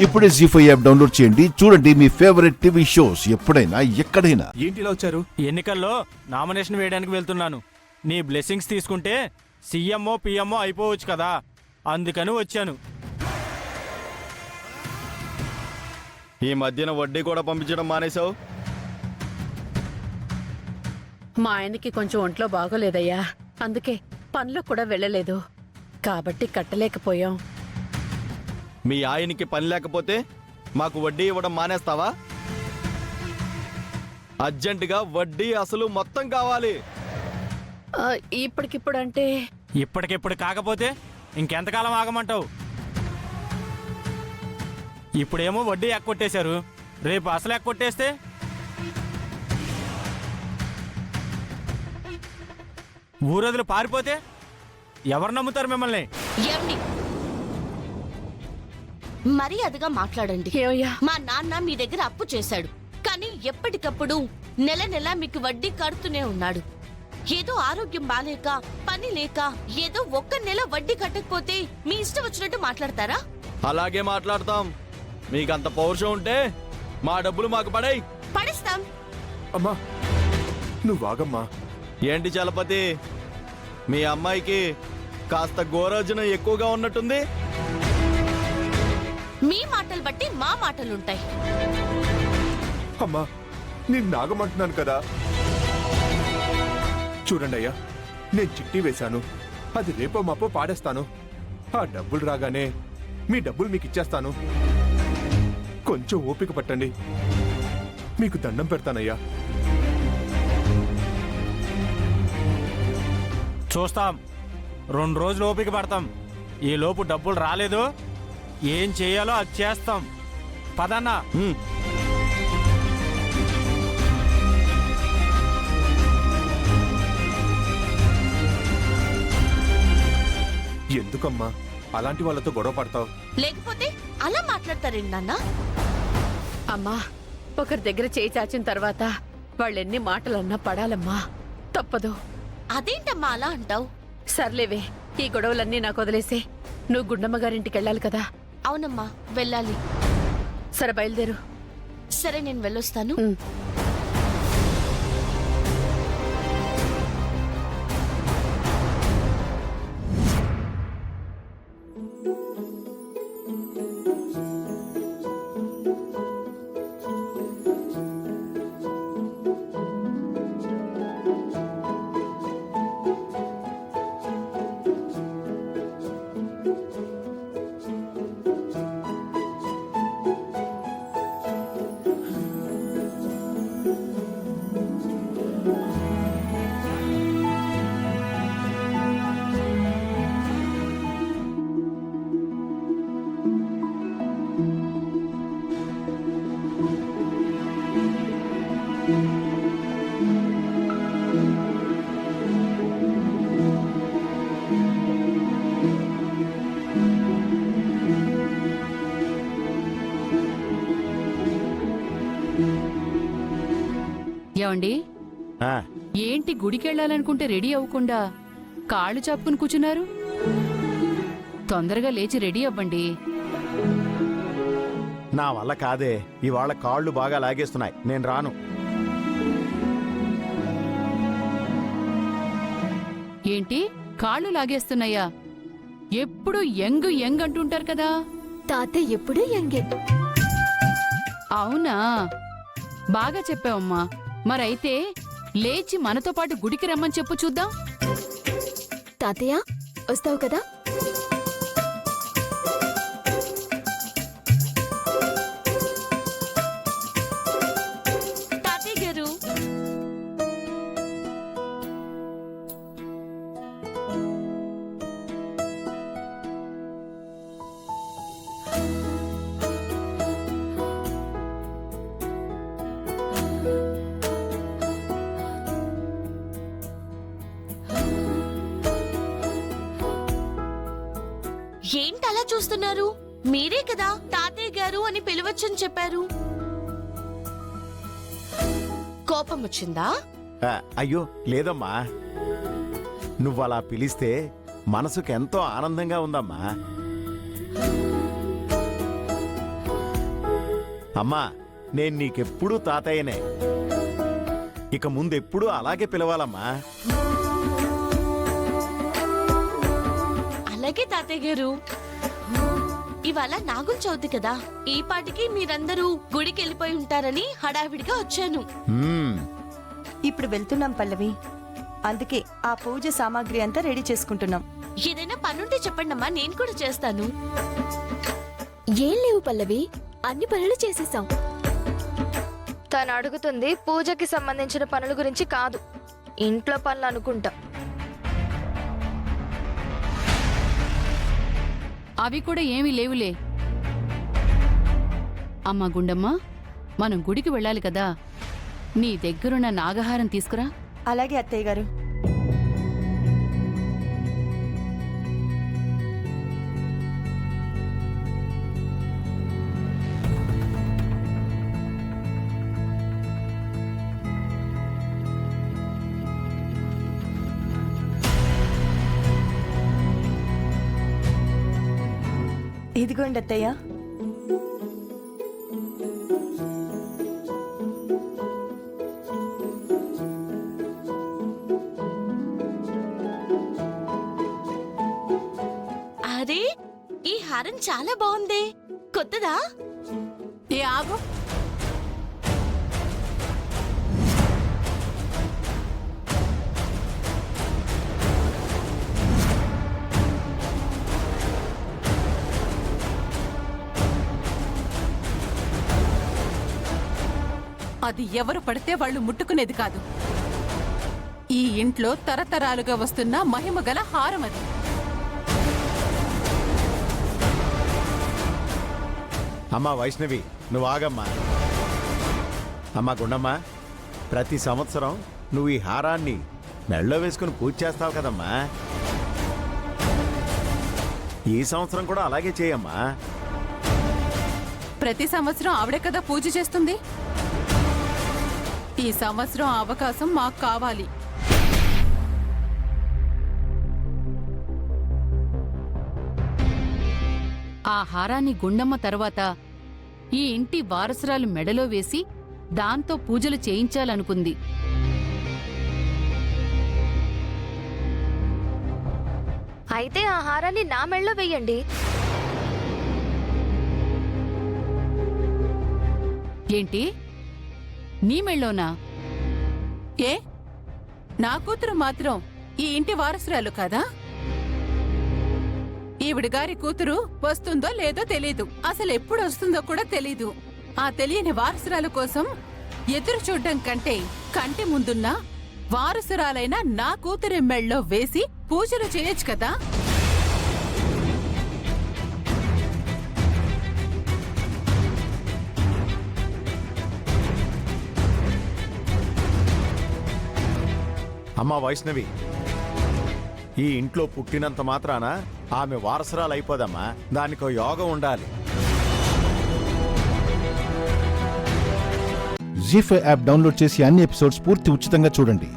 ఇప్పుడే జీ5 app download చేయండి. చూడండి మీ ఫేవరెట్ టీవీ షోస్ ఎప్పుడైనా ఎక్కడైనా. ఏంటిలా వచ్చారు? ఎన్నికల్లో నామినేషన్ వేయడానికి వెళ్తున్నాను. నీ బ్లెస్సింగ్స్ తీసుకుంటే సీఎంఓ పిఎంఓ అయిపోవచ్చు కదా, అందుకని వచ్చాను. ఈ మధ్యన వడ్డీ కూడా పంపించడం మానేశావు. మా ఆయనకి కొంచెం ఒంట్లో బాగోలేదయ్యా, అందుకే పనిలో కూడా వెళ్ళలేదు. కాబట్టి కట్టలేకపోయాం. మీ ఆయనకి పని లేకపోతే మాకు వడ్డీ ఇవ్వడం మానేస్తావా? అర్జెంటుగా వడ్డీ అసలు మొత్తం కావాలి. ఇప్పటికిప్పుడు అంటే ఇప్పటికిప్పుడు కాకపోతే ఇంకెంతకాలం ఆగమంటావు? ఇప్పుడేమో వడ్డీ ఎక్కొట్టేశారు, రేపు అసలు ఎక్కొట్టేస్తే ఊరొదిలి పారిపోతే ఎవరు నమ్ముతారు మిమ్మల్ని? మర్యాదగా మాట్లాడండి. ఏమయ్యా? మా నాన్న మీ దగ్గర అప్పు చేశాడు, కానీ ఎప్పటికప్పుడు నెల నెల మీకు వడ్డీ కడుతూనే ఉన్నాడు. ఏదో ఆరోగ్యం బాలేక పని లేక ఏదో ఒక్క నెల వడ్డీ కట్టకపోతే మీ ఇష్టం వచ్చినట్టు మాట్లాడతారా? అలాగే మాట్లాడతాం. మీకంత పౌరుషం ఉంటే మా డబ్బులు మాకు పడాయి. పడిస్తాం. అమ్మా నువ్వు ఆగమ్మా. ఏంటి చలపతి, మీ అమ్మాయికి కాస్త గోరోజనం ఎక్కువగా ఉన్నట్టుంది. మీ మాటలు బట్టి మా మాటలుంటాయి. అమ్మా నేను నాగమంటున్నాను కదా. చూడండి అయ్యా, నేను చిట్టి వేశాను, అది రేపో మాపో పాడేస్తాను. ఆ డబ్బులు రాగానే మీ డబ్బులు మీకు ఇచ్చేస్తాను. కొంచెం ఓపిక పట్టండి, మీకు దండం పెడతానయ్యా. చూస్తాం, 2 రోజులు ఓపిక పడతాం. ఈ లోపు డబ్బులు రాలేదు, ఏం చేయాలో అది చేస్తాం. పదన్నా. ఎందుకమ్మా అలాంటి వాళ్ళతో గొడవ పడతావు? లేకపోతే అలా మాట్లాడతారేంటి నాన్న? అమ్మా, ఒకరి దగ్గర చేయి చాచిన తర్వాత వాళ్ళెన్ని మాటలన్నా పడాలమ్మా, తప్పదు. అదేంటమ్మా అలా అంటావు? సర్లేవే, ఈ గొడవలన్నీ నాకు వదిలేసే. నువ్వు గుండమ్మ గారింటికి వెళ్ళాలి కదా. అవునమ్మా, వెళ్ళాలి. సరే బయలుదేరు. సరే నేను వెళ్ళొస్తాను. ఏమండి, ఏంటి గుడికెళ్ళాలనుకుంటే రెడీ అవ్వకుండా కాళ్ళు చాపుకుని కూర్చున్నారు? తొందరగా లేచి రెడీ అవ్వండి. నా వల్ల కాదే, ఇవాళ కాళ్ళు బాగా లాగేస్తున్నాయి, నేను రాను. ఏంటి కాళ్ళు లాగేస్తున్నాయా? ఎప్పుడు యంగ్ యంగ్ అంటుంటారు కదా. తాతయ్య ఎప్పుడు యంగే. అవునా, బాగా చెప్పావమ్మా. మరైతే లేచి మనతో పాటు గుడికి రమ్మని చెప్పు చూద్దాం. తాతయ్య వస్తావు కదా? తాతయ్య గారు, ఏంటలా చూస్తున్నారు? మీరే కదా తాతయ్య గారు అని పిలవచ్చని చెప్పారు. కోపం వచ్చిందా? అయ్యో లేదమ్మా, నువ్వలా పిలిస్తే మనసుకు ఎంతో ఆనందంగా ఉందమ్మా. అమ్మా నేను నీకెప్పుడూ తాతయ్యనే. ఇక ముందెప్పుడూ అలాగే పిలవాలమ్మా. అలాగే తాతయ్య గారు. ఇవాళ నాగుల చవితి కదా, ఈ పాటికి మీరందరూ గుడికి వెళ్ళిపోయి ఉంటారని హడావిడిగా వచ్చాను. మ్మ్. ఇప్పుడు వెళ్తున్నాం పల్లవి. అందుకే ఆ పూజ సామాగ్రి అంతా రెడీ చేసుకుంటున్నాం. ఏదైనా పనుంటే చెప్పండమ్మా, నేను కూడా చేస్తాను. ఏం లేవు పల్లవి, అన్ని పనులు చేసేసాం. తను అడుగుతుంది పూజకి సంబంధించిన పనుల గురించి కాదు, ఇంట్లో పనులు అనుకుంటా. అవి కూడా ఏమీ లేవులే. అమ్మా గుండమ్మ, మనం గుడికి వెళ్ళాలి కదా, నీ దగ్గరున్న నాగహారం తీసుకురా. అలాగే అత్తయ్య గారు. ఇదిగోండి అత్తయ్య. అరే, ఈ హారం చాలా బాగుంది. కొత్తదా? ఏ ఆగు. అది ఎవరు పడితే వాళ్ళు ముట్టుకునేది కాదు. ఈ ఇంట్లో తరతరాలుగా వస్తున్న మహిమగల హారం అది. అమ్మా వైష్ణవి, నువ్వు ఆగమ్మా. అమ్మా గుండమ్మ, ప్రతి సంవత్సరం నువ్వు ఈ హారాన్ని మెళ్ళో వేసుకుని పూజ చేస్తావు కదమ్మా. ఈ సంవత్సరం కూడా అలాగే చేయమ్మా. ప్రతి సంవత్సరం ఆవిడే కదా పూజ చేస్తుంది. ఈ సంవత్సరం ఆ అవకాశం మాకు కావాలి. ఆ హారాన్ని గుండమ్మ తర్వాత ఈ ఇంటి వారసురాలు మెడలో వేసి దాంతో పూజలు చేయించాలనుకుంది. అయితే ఆ హారాన్ని నా మెళ్ళో వెయ్యండి. ఏంటి, నీ మెళ్ళోనా? ఏ, నా కూతురు మాత్రం ఈ ఇంటి వారసురాలు కదా? ఈవిడ గారి కూతురు వస్తుందో లేదో తెలీదు, అసలు ఎప్పుడు వస్తుందో కూడా తెలీదు. ఆ తెలియని వారసురాల కోసం ఎదురు చూడ్డం కంటే కంటి ముందున్న వారసురాలైన నా కూతురి మెళ్ళో వేసి పూజలు చేయొచ్చు కదా. అమ్మా వైష్ణవి, ఈ ఇంట్లో పుట్టినంత మాత్రాన ఆమె వారసురాలు అయిపోదమ్మా. దానికో యోగం ఉండాలి. జీ5 యాప్ డౌన్లోడ్ చేసి అన్ని ఎపిసోడ్స్ పూర్తి ఉచితంగా చూడండి.